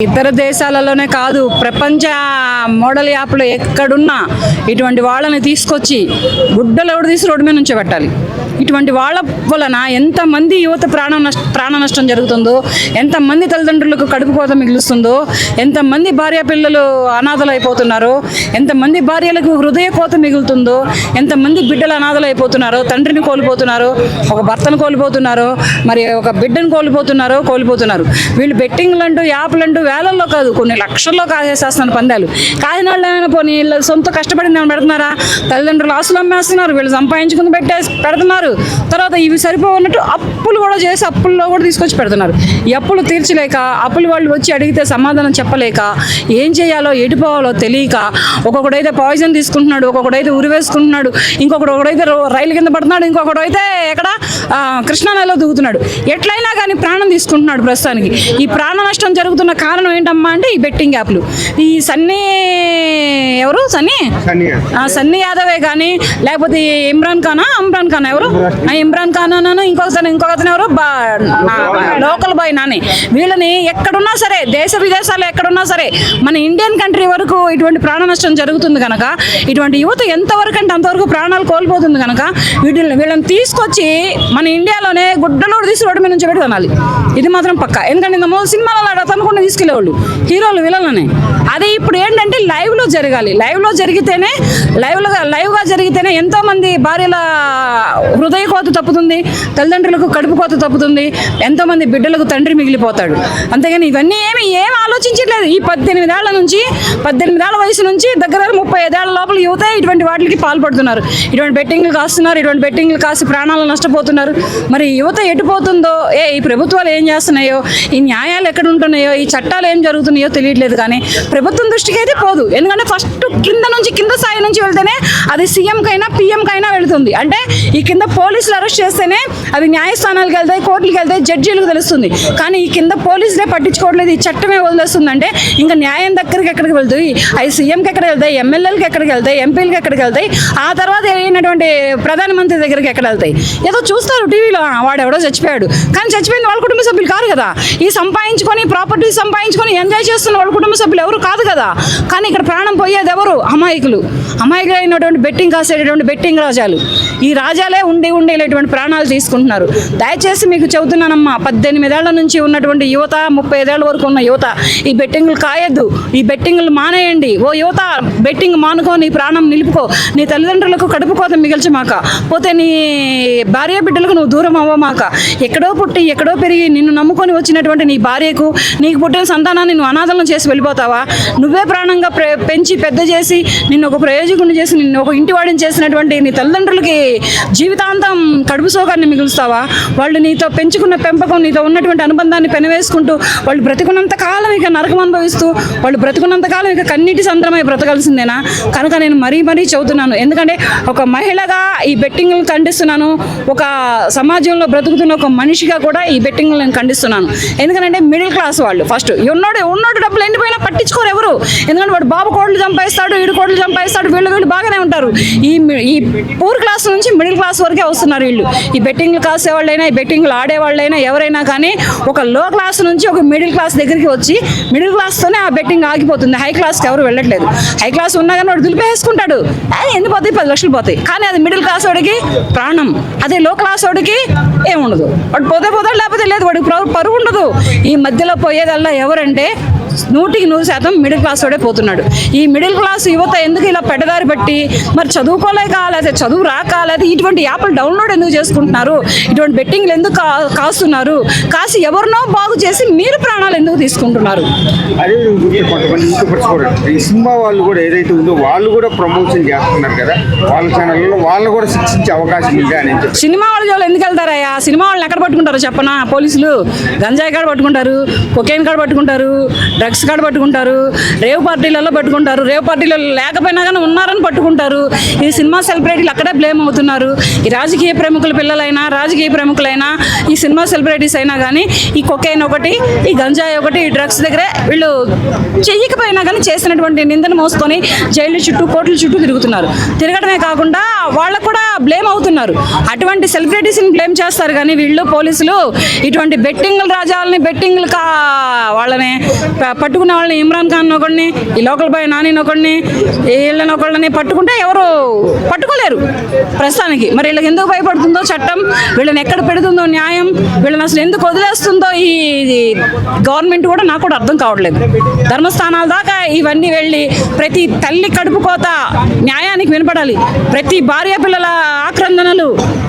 ఇతర దేశాలలోనే కాదు, ప్రపంచ మోడల్ యాప్లు ఎక్కడున్నా ఇటువంటి వాళ్ళని తీసుకొచ్చి గుడ్డలు ఎవడు తీసి రోడ్డు మీద నుంచో పెట్టాలి. ఇటువంటి వాళ్ళ వలన ఎంతమంది యువత ప్రాణ నష్టం జరుగుతుందో, ఎంతమంది తల్లిదండ్రులకు కడుపు కోత మిగులుస్తుందో, ఎంతమంది భార్య పిల్లలు అనాథలు అయిపోతున్నారో, ఎంతమంది భార్యలకు హృదయ కోత మిగులుతుందో, ఎంతమంది బిడ్డలు అనాథలు అయిపోతున్నారో, తండ్రిని కోల్పోతున్నారో, ఒక భర్తను కోల్పోతున్నారో, మరి ఒక బిడ్డను కోల్పోతున్నారు. వీళ్ళు బెట్టింగ్లంటూ యాప్లంటూ వేలల్లో కాదు, కొన్ని లక్షల్లో కాసేస్తున్నారు పందాలు. కాకినాడలో పోనీ వీళ్ళు సొంత కష్టపడి పెడుతున్నారా? తల్లిదండ్రులు ఆస్తులు అమ్మేస్తున్నారు, వీళ్ళు సంపాదించుకుని పెడుతున్నారు. తర్వాత ఇవి సరిపోవన్నట్టు అప్పులు కూడా చేసి అప్పుల్లో కూడా తీసుకొచ్చి పెడుతున్నారు. ఈ అప్పులు తీర్చలేక, అప్పులు వాళ్ళు వచ్చి అడిగితే సమాధానం చెప్పలేక, ఏం చేయాలో ఎటుపోవాలో తెలియక, ఒక్కొక్కడైతే పాయిజన్ తీసుకుంటున్నాడు, ఒక్కొక్కడైతే ఉరివేసుకుంటున్నాడు, ఒకడైతే రైలు కింద పడుతున్నాడు, ఇంకొకడైతే ఎక్కడ కృష్ణానదిలో దిగుతున్నాడు. ఎట్లయినా కానీ ప్రాణం తీసుకుంటున్నాడు ప్రస్తుతానికి. ఈ ప్రాణ నష్టం జరుగుతున్న కారణం ఏంటమ్మా అంటే ఈ బెట్టింగ్ యాప్లు. ఈ సన్నీ యాదవే కానీ, లేకపోతే ఇమ్రాన్ ఖాన్ ఎవరు, ఇమ్రాన్ ఖాన్ ఇంకొకతను ఎవరు, లోకల్ బాయ్ నాని. వీళ్ళని ఎక్కడున్నా సరే, దేశ విదేశాల్లో ఎక్కడున్నా సరే, మన ఇండియన్ కంట్రీ వరకు ఇటువంటి ప్రాణ నష్టం జరుగుతుంది కనుక, ఇటువంటి యువత ఎంతవరకు అంటే అంతవరకు ప్రాణాలు కోల్పోతుంది కనుక, వీళ్ళని తీసుకొచ్చి మన ఇండియాలోనే గుడ్డలోడు తీసి రోడ్డు మీద నుంచి పెట్టి తనాలి. ఇది మాత్రం పక్క. ఎందుకంటే ఇంత మూడు సినిమాలలో తనుకుండా తీసుకెళ్లేవాళ్ళు హీరోలు విలన్లని. అదే ఇప్పుడు ఏంటంటే లైవ్లో జరగాలి. లైవ్గా జరిగితేనే ఎంతో మంది భార్యల హృదయ కోత తప్పుతుంది, తల్లిదండ్రులకు కడుపు కోత తప్పుతుంది, ఎంతోమంది బిడ్డలకు తండ్రి మిగిలిపోతాడు. అంతేగాని ఇవన్నీ ఏం ఆలోచించట్లేదు. ఈ 18 ఏళ్ల వయసు నుంచి దగ్గర 35 ఏళ్ల లోపల యువత ఇటువంటి వాటికి పాల్పడుతున్నారు. ఇటువంటి బెట్టింగ్లు కాస్తున్నారు, ఇటువంటి బెట్టింగ్లు కాసి ప్రాణాలు నష్టపోతున్నారు. మరి యువత ఎటుపోతుందో, ఈ ప్రభుత్వాలు ఏం చేస్తున్నాయో, ఈ న్యాయాలు ఎక్కడ ఉంటున్నాయో, ఈ చట్టాలు ఏం జరుగుతున్నాయో తెలియట్లేదు. కానీ ప్రభుత్వం దృష్టికి అయితే పోదు. ఎందుకంటే ఫస్ట్ కింద స్థాయి నుంచి వెళ్తేనే అది సీఎంకైనా పిఎంకైనా వెళుతుంది. అంటే ఈ కింద పోలీసులు అరెస్ట్ చేస్తేనే అది న్యాయస్థానాలకు వెళ్తాయి, కోర్టులకు వెళ్తాయి, జడ్జీలకు తెలుస్తుంది. కానీ ఈ కింద పోలీసులే పట్టించుకోవట్లేదు, ఈ చట్టమే వదిలేస్తుంది. అంటే ఇంకా న్యాయం దగ్గరికి ఎక్కడికి వెళ్తాయి? అది సీఎంకి ఎక్కడికి వెళ్తాయి, ఎమ్మెల్యేలకు ఎక్కడికి వెళ్తాయి, ఎంపీలకు ఎక్కడికి వెళ్తాయి, ఆ తర్వాత అయినటువంటి ప్రధానమంత్రి దగ్గరికి ఎక్కడ వెళ్తాయి? ఏదో చూస్తారు టీవీలో, వాడు ఎవడో చచ్చిపోయాడు, కానీ చచ్చిపోయింది వాళ్ళ కుటుంబ సభ్యులు కాదు కదా. ఈ సంపాదించుకొని ప్రాపర్టీ సంపాదించుకొని ఎంజాయ్ చేస్తున్న వాళ్ళ కుటుంబ సభ్యులు ఎవరు కాదు కదా. కానీ ఇక్కడ ప్రాణం పోయేది ఎవరు? అమాయకులైనటువంటి బెట్టింగ్ కాసేటటువంటి బెట్టింగ్ రాజాలు. ఈ రాజాలే ఉండి ఇటువంటి ప్రాణాలు తీసుకుంటున్నారు. దయచేసి మీకు చెబుతున్నానమ్మా, 18 ఏళ్ల నుంచి ఉన్నటువంటి యువత, 35 ఏళ్ల వరకు ఉన్న యువత, ఈ బెట్టింగ్లు కాయొద్దు, ఈ బెట్టింగ్లు మానేయండి. ఓ యువత, బెట్టింగ్ మానుకో, నీ ప్రాణం నిలుపుకో, నీ తల్లిదండ్రులకు కడుపు కోత మిగిల్చమాక, పోతే నీ భార్య బిడ్డలకు నువ్వు దూరం అవ్వమాక. ఎక్కడో పుట్టి ఎక్కడో పెరిగి నిన్ను నమ్ముకొని వచ్చినటువంటి నీ భార్యకు, నీకు పుట్టిన సంతానాన్ని నువ్వు అనాథలను చేసి వెళ్ళిపోతావా? నువ్వే ప్రాణంగా పెంచి పెద్ద చేసి, నిన్ను ఒక ప్రయోజకుడిని చేసి, నిన్ను ఒక ఇంటివాడిని చేసినటువంటి నీ తల్లిదండ్రులకి జీవితాంతం కడుపు సోగాన్ని మిగులుస్తావా? వాళ్ళు నీతో పెంచుకున్న పెంపకం, నీతో ఉన్నటువంటి అనుబంధాన్ని పెనవేసుకుంటూ, వాళ్ళు బ్రతికున్నంత కాలం ఇక నరకం అనుభవిస్తూ, వాళ్ళు బ్రతికున్నంత కాలం ఇక కన్నీటి సంద్రమై బ్రతకాల్సిందేనా? కనుక నేను మరీ చెబుతున్నాను. ఎందుకంటే ఒక మహిళగా ఈ బెట్టింగ్లను ఖండిస్తున్నాను, ఒక సమాజంలో బ్రతుకుతున్న ఒక మనిషిగా కూడా ఈ బెట్టింగ్లను నేను ఖండిస్తున్నాను. ఎందుకంటే మిడిల్ క్లాస్ వాళ్ళు ఫస్ట్ ఉన్నోడు డబ్బులు ఎండిపోయినా పట్టించుకోరు ఎవరు. ఎందుకంటే వాడు బాబు కోట్లు సంపాదిస్తాడు, 7 కోట్లు సంపాదిస్తాడు, వీళ్ళు బాగానే ఉంటారు. ఈ పూర్ క్లాస్ నుంచి మిడిల్ క్లాస్ వరకే వస్తున్నారు వీళ్ళు. ఈ బెట్టింగ్లు కాసేవాళ్ళైనా, ఈ బెట్టింగ్లు ఆడేవాళ్ళైనా ఎవరైనా కానీ ఒక లో క్లాస్ నుంచి ఒక మిడిల్ క్లాస్ దగ్గరికి వచ్చి, మిడిల్ క్లాస్తోనే ఆ బెట్టింగ్ ఆగిపోతుంది. హై క్లాస్కి ఎవరు వెళ్ళట్లేదు. హై క్లాస్ ఉన్నా కానీ వాడు దులిపేసుకుంటాడు, ఎన్ని పోతాయి, 10 లక్షలు పోతాయి. కానీ అది మిడిల్ క్లాస్ వాడికి ప్రాణం, అదే లో క్లాస్ వాడికి ఏముండదు. వాడు పోతాడు, లేకపోతే లేదు, వాడికి పరువు ఉండదు. ఈ మధ్యలో పోయేదల్లా ఎవరంటే 100% మిడిల్ క్లాస్ వాడే పోతున్నాడు. ఈ మిడిల్ క్లాస్ యువత ఎందుకు ఇలా పెద్దదారి బట్టి, మరి చదువుకోలేక, లేకపోతే చదువు రాక, లేకపోతే ఇటువంటి యాప్లు డౌన్లోడ్ ఎందుకు చేసుకుంటున్నారు, ఇటువంటి బెట్టింగ్లు ఎందుకు కాస్తున్నారు, కాసి ఎవరినో బాగు చేసి మీరు ప్రాణాలు ఎందుకు తీసుకుంటున్నారు? అదే కొంతమంది ఈ సినిమా వాళ్ళు కూడా ఏదైతే ఉందో వాళ్ళు కూడా ప్రమోషన్ చేస్తున్నారు కదా, వాళ్ళ ఛానల్లో వాళ్ళు కూడా శిక్షించే అవకాశం ఉంది అని. సినిమా వాళ్ళు ఎందుకు వెళ్తారయ్యా? సినిమా వాళ్ళని ఎక్కడ పట్టుకుంటారో చెప్పనా? పోలీసులు గంజాయి కాడ పట్టుకుంటారు, కొకేన్ కాడ పట్టుకుంటారు, డ్రగ్స్ కాడ పట్టుకుంటారు, రేవ్ పార్టీలలో పట్టుకుంటారు, రేవ్ పార్టీలలో లేకపోయినా కానీ ఉన్నారని పట్టుకుంటారు. ఈ సినిమా సెలబ్రిటీలు అక్కడే బ్లేమ్ అవుతున్నారు. ఈ రాజకీయ ప్రముఖుల పిల్లలైనా, రాజకీయ ప్రముఖులైనా, ఈ సినిమా సెలబ్రిటీస్ అయినా కానీ ఈ కొకేన్ ఒకటి, ఈ గంజాయి ఒకటి, ఈ డ్రగ్స్ దగ్గరే వీళ్ళు చెయ్యకపోయినా కానీ చేసినటువంటి నిందను మోసుకొని జైలు చుట్టూ, కోర్టుల చుట్టూ తిరుగుతున్నారు. తిరగడమే కాకుండా వాళ్ళకు కూడా బ్లేమ్ అవుతున్నారు. అటువంటి సెలబ్రిటీస్ని బ్లేమ్ చేస్తారు కానీ వీళ్ళు పోలీసులు ఇటువంటి బెట్టింగ్ల రాజాలని, వాళ్ళని పట్టుకున్న వాళ్ళని ఇమ్రాన్ ఖాన్ ఒకడిని, ఈ లోకల్ బాయ్ నాని ఒకడిని, వీళ్ళని ఒకళ్ళని పట్టుకుంటే ఎవరు పట్టుకోలేరు ప్రస్తుతానికి. మరి వీళ్ళకి ఎందుకు భయపడుతుందో చట్టం, వీళ్ళని ఎక్కడ పెడుతుందో న్యాయం, వీళ్ళని అసలు ఎందుకు వదిలేస్తుందో ఈ గవర్నమెంట్ కూడా నాకు కూడా అర్థం కావట్లేదు. ధర్మస్థానాల దాకా ఇవన్నీ వెళ్ళి ప్రతి తల్లి కడుపు కోత న్యాయానికి వినపడాలి, ప్రతి భార్య పిల్లల ఆక్రందనలు